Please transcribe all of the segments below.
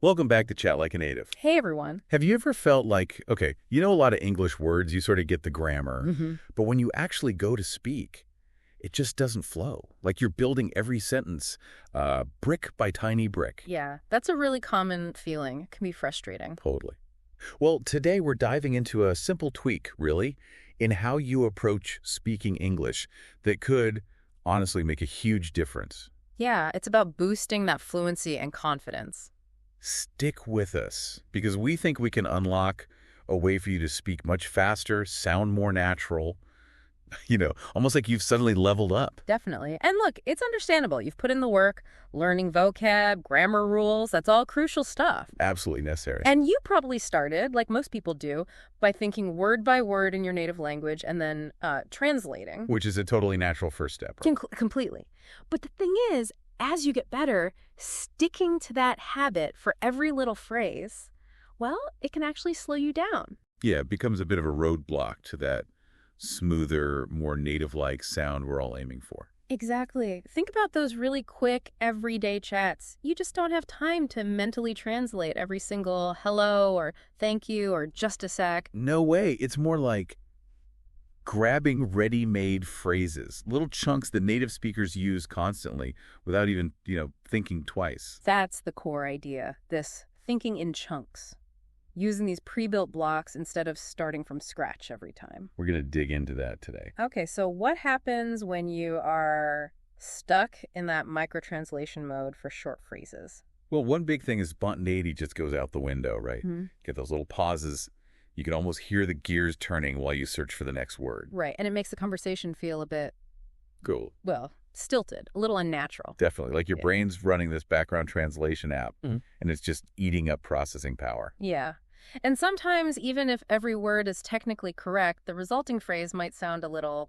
Welcome back to Chat Like a Native. Hey, everyone. Have you ever felt like, okay, you know a lot of English words, you sort of get the grammar, but when you actually go to speak, it just doesn't flow. Like you're building every sentence brick by tiny brick. Yeah, that's a really common feeling. It can be frustrating. Totally. Well, today we're diving into a simple tweak, really, in how you approach speaking English that could honestly make a huge difference. Yeah, it's about boosting that fluency and confidence. Stick with us because we think we can unlock a way for you to speak much faster, sound more natural, almost like you've suddenly leveled up. Definitely. And look, it's understandable. You've put in the work, learning vocab, grammar rules. That's all crucial stuff. Absolutely necessary. And you probably started, like most people do, by thinking word by word in your native language and then translating. Which is a totally natural first step. Completely. But the thing is, as you get better, sticking to that habit for every little phrase, well, it can actually slow you down. Yeah, it becomes a bit of a roadblock to that smoother, more native-like sound we're all aiming for. Exactly. Think about those really quick, everyday chats. You just don't have time to mentally translate every single hello or thank you or just a sec. No way. It's more like grabbing ready-made phrases, little chunks that native speakers use constantly without even, thinking twice. That's the core idea, this thinking in chunks, using these pre-built blocks instead of starting from scratch every time. We're going to dig into that today. Okay, so what happens when you are stuck in that microtranslation mode for short phrases? Well, one big thing is spontaneity just goes out the window, right? Get those little pauses. You can almost hear the gears turning while you search for the next word. Right, and it makes the conversation feel a bit, Cool. well, stilted, a little unnatural. Definitely. Like your brain's running this background translation app, and it's just eating up processing power. Yeah. And sometimes, even if every word is technically correct, the resulting phrase might sound a little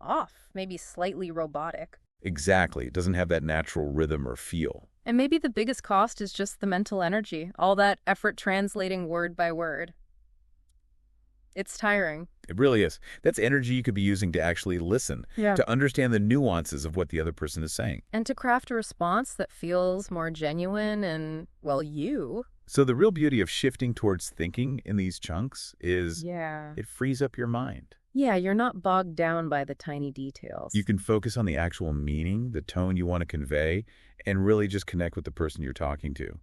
off, maybe slightly robotic. Exactly. It doesn't have that natural rhythm or feel. And maybe the biggest cost is just the mental energy, all that effort translating word by word. It's tiring. It really is. That's energy you could be using to actually listen, to understand the nuances of what the other person is saying. And to craft a response that feels more genuine and, well, you. So the real beauty of shifting towards thinking in these chunks is it frees up your mind. Yeah, you're not bogged down by the tiny details. You can focus on the actual meaning, the tone you want to convey, and really just connect with the person you're talking to.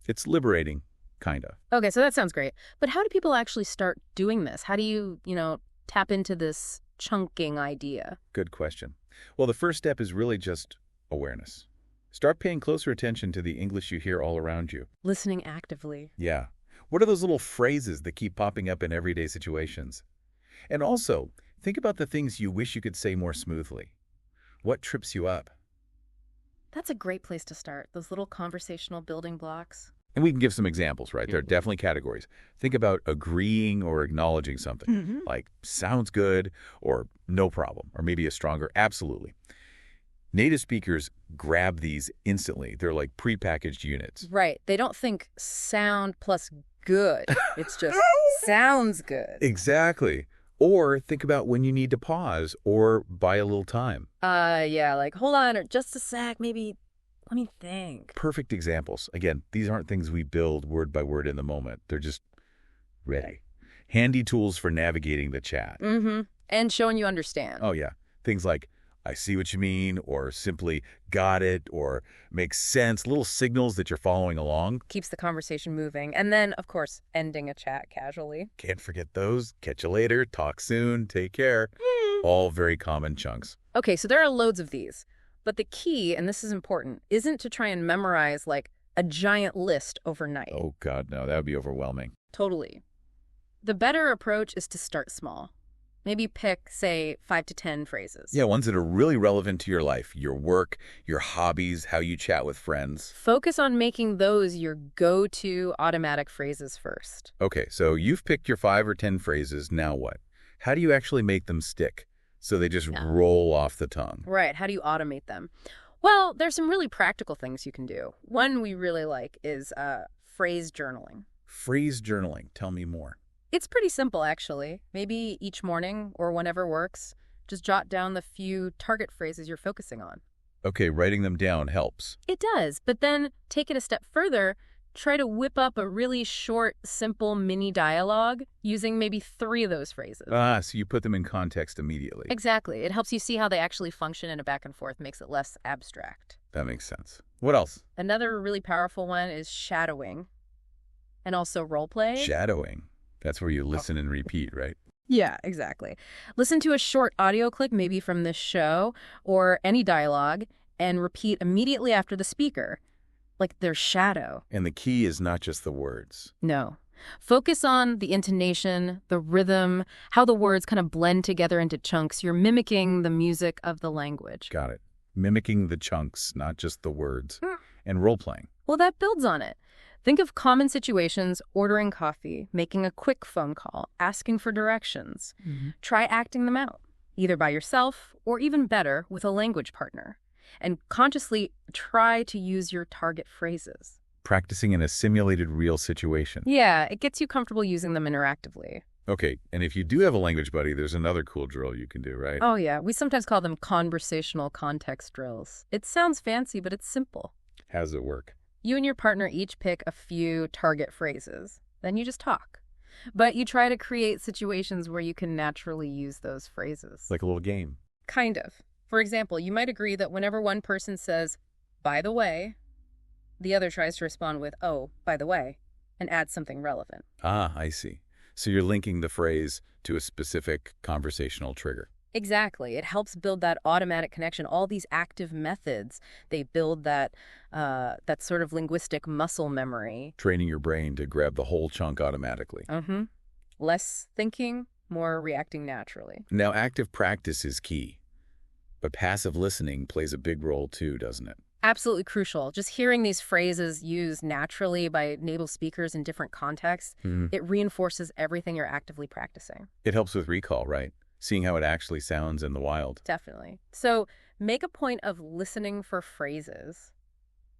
It's liberating. Kind of. Okay, so that sounds great. But how do people actually start doing this? How do you, tap into this chunking idea? Good question. Well, the first step is really just awareness. Start paying closer attention to the English you hear all around you. Listening actively. Yeah. What are those little phrases that keep popping up in everyday situations? And also, think about the things you wish you could say more smoothly. What trips you up? That's a great place to start, those little conversational building blocks. And we can give some examples, right? There are definitely categories. Think about agreeing or acknowledging something, like sounds good or no problem, or maybe a stronger absolutely. Native speakers grab these instantly. They're like prepackaged units. Right. They don't think sound plus good. It's just sounds good. Exactly. Or think about when you need to pause or buy a little time. Yeah, like hold on, or just a sec, maybe. Let me think. Perfect examples. Again, these aren't things we build word by word in the moment. They're just ready. Handy tools for navigating the chat. And showing you understand. Oh, yeah. Things like, I see what you mean, or simply got it, or makes sense. Little signals that you're following along. Keeps the conversation moving. And then, of course, ending a chat casually. Can't forget those. Catch you later. Talk soon. Take care. All very common chunks. Okay, so there are loads of these. But the key, and this is important, isn't to try and memorize like a giant list overnight. Oh, God, no. That would be overwhelming. Totally. The better approach is to start small. Maybe pick, say, 5 to 10 phrases. Yeah, ones that are really relevant to your life, your work, your hobbies, how you chat with friends. Focus on making those your go-to automatic phrases first. Okay, so you've picked your 5 or 10 phrases. Now what? How do you actually make them stick so they just roll off the tongue? Right. How do you automate them? Well, there's some really practical things you can do. One we really like is phrase journaling. Phrase journaling. Tell me more. It's pretty simple, actually. Maybe each morning or whenever works, just jot down the few target phrases you're focusing on. Okay, writing them down helps. It does, but then take it a step further. Try to whip up a really short, simple mini dialogue using maybe 3 of those phrases. So you put them in context immediately. Exactly. It helps you see how they actually function in a back and forth, makes it less abstract. That makes sense. What else? Another really powerful one is shadowing and also role play. Shadowing. That's where you listen and repeat, right? Yeah, exactly. Listen to a short audio clip, maybe from this show or any dialogue, and repeat immediately after the speaker, like their shadow. And the key is not just the words. No. Focus on the intonation, the rhythm, how the words kind of blend together into chunks. You're mimicking the music of the language. Got it. Mimicking the chunks, not just the words. And role-playing. Well, that builds on it. Think of common situations: ordering coffee, making a quick phone call, asking for directions. Try acting them out, either by yourself or even better, with a language partner. And consciously try to use your target phrases. Practicing in a simulated real situation. Yeah, it gets you comfortable using them interactively. Okay, and if you do have a language buddy, there's another cool drill you can do, right? Oh yeah, we sometimes call them conversational context drills. It sounds fancy, but it's simple. How does it work? You and your partner each pick a few target phrases. Then you just talk. But you try to create situations where you can naturally use those phrases. Like a little game. Kind of. For example, you might agree that whenever one person says, "by the way," the other tries to respond with, "oh, by the way," and add something relevant. I see. So you're linking the phrase to a specific conversational trigger. Exactly. It helps build that automatic connection. All these active methods, they build that sort of linguistic muscle memory. Training your brain to grab the whole chunk automatically. Less thinking, more reacting naturally. Now, active practice is key. But passive listening plays a big role too, doesn't it? Absolutely crucial. Just hearing these phrases used naturally by native speakers in different contexts, it reinforces everything you're actively practicing. It helps with recall, right? Seeing how it actually sounds in the wild. Definitely. So make a point of listening for phrases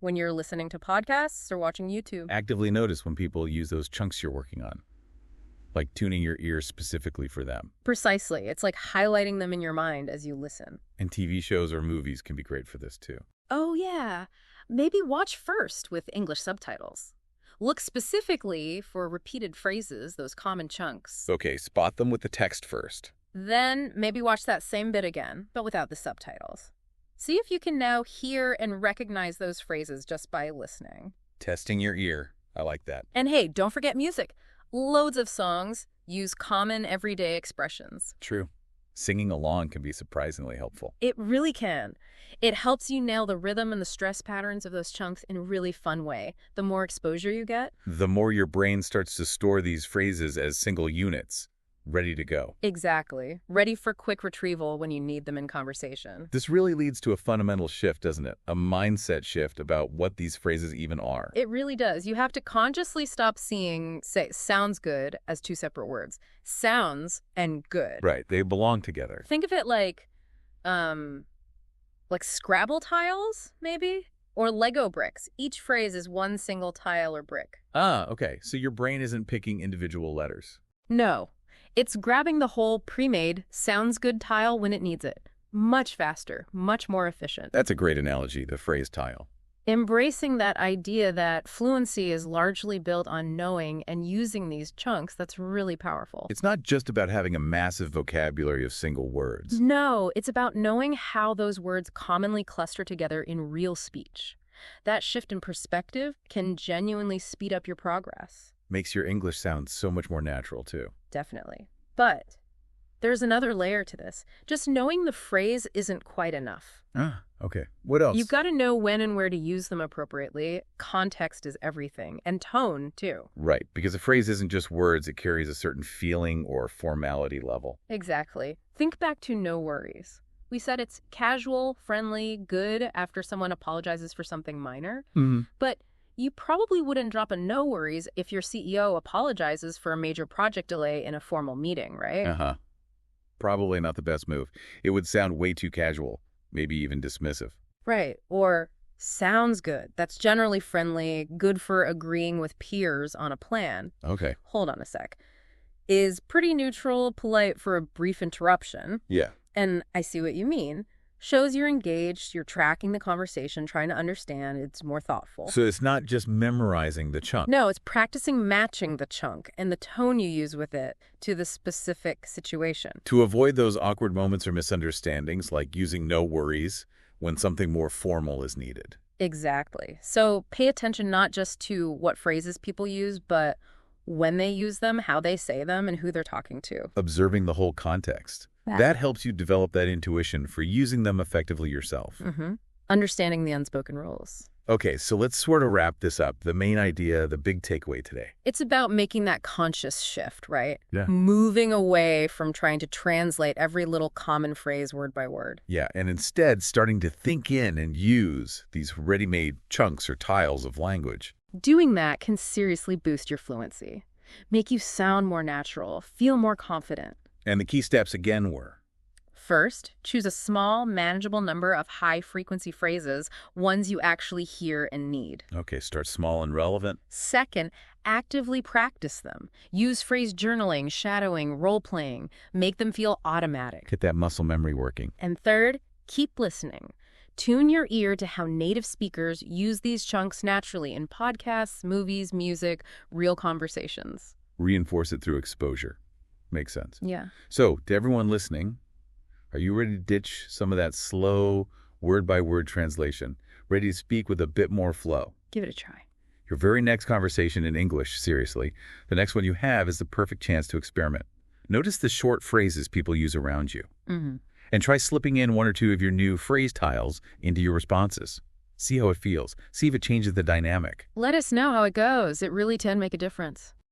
when you're listening to podcasts or watching YouTube. Actively notice when people use those chunks you're working on, like tuning your ears specifically for them. Precisely. It's like highlighting them in your mind as you listen. And TV shows or movies can be great for this too. Oh, yeah. Maybe watch first with English subtitles. Look specifically for repeated phrases, those common chunks. Okay, spot them with the text first. Then maybe watch that same bit again, but without the subtitles. See if you can now hear and recognize those phrases just by listening. Testing your ear. I like that. And hey, don't forget music. Loads of songs use common everyday expressions. True. Singing along can be surprisingly helpful. It really can. It helps you nail the rhythm and the stress patterns of those chunks in a really fun way. The more exposure you get, the more your brain starts to store these phrases as single units, ready to go. Exactly. Ready for quick retrieval when you need them in conversation. This really leads to a fundamental shift, doesn't it? A mindset shift about what these phrases even are. It really does. You have to consciously stop seeing, say, sounds good as two separate words. Sounds and good. Right. They belong together. Think of it like Scrabble tiles, maybe? Or Lego bricks. Each phrase is one single tile or brick. Okay. So your brain isn't picking individual letters. No. It's grabbing the whole pre-made sounds good tile when it needs it. Much faster, much more efficient. That's a great analogy, the phrase tile. Embracing that idea that fluency is largely built on knowing and using these chunks, that's really powerful. It's not just about having a massive vocabulary of single words. No, it's about knowing how those words commonly cluster together in real speech. That shift in perspective can genuinely speed up your progress. Makes your English sound so much more natural, too. Definitely. But there's another layer to this. Just knowing the phrase isn't quite enough. Okay. What else? You've got to know when and where to use them appropriately. Context is everything. And tone, too. Right, because a phrase isn't just words. It carries a certain feeling or formality level. Exactly. Think back to no worries. We said it's casual, friendly, good after someone apologizes for something minor. But you probably wouldn't drop a no worries if your CEO apologizes for a major project delay in a formal meeting, right? Probably not the best move. It would sound way too casual, maybe even dismissive. Right. Or sounds good. That's generally friendly, good for agreeing with peers on a plan. Okay. Hold on a sec. Is pretty neutral, polite for a brief interruption. Yeah. And I see what you mean. Shows you're engaged, you're tracking the conversation, trying to understand, it's more thoughtful. So it's not just memorizing the chunk. No, it's practicing matching the chunk and the tone you use with it to the specific situation. To avoid those awkward moments or misunderstandings, like using no worries when something more formal is needed. Exactly. So pay attention not just to what phrases people use, but when they use them, how they say them, and who they're talking to. Observing the whole context. That helps you develop that intuition for using them effectively yourself. Understanding the unspoken rules. Okay, so let's sort of wrap this up. The main idea, the big takeaway today. It's about making that conscious shift, right? Yeah. Moving away from trying to translate every little common phrase word by word. Yeah, and instead starting to think in and use these ready-made chunks or tiles of language. Doing that can seriously boost your fluency, make you sound more natural, feel more confident. And the key steps again were? First, choose a small, manageable number of high-frequency phrases, ones you actually hear and need. Okay, start small and relevant. Second, actively practice them. Use phrase journaling, shadowing, role-playing. Make them feel automatic. Get that muscle memory working. And third, keep listening. Tune your ear to how native speakers use these chunks naturally in podcasts, movies, music, real conversations. Reinforce it through exposure. Makes sense. Yeah. So, to everyone listening, are you ready to ditch some of that slow, word-by-word translation? Ready to speak with a bit more flow? Give it a try. Your very next conversation in English, seriously, the next one you have is the perfect chance to experiment. Notice the short phrases people use around you. And try slipping in one or two of your new phrase tiles into your responses. See how it feels. See if it changes the dynamic. Let us know how it goes. It really can make a difference.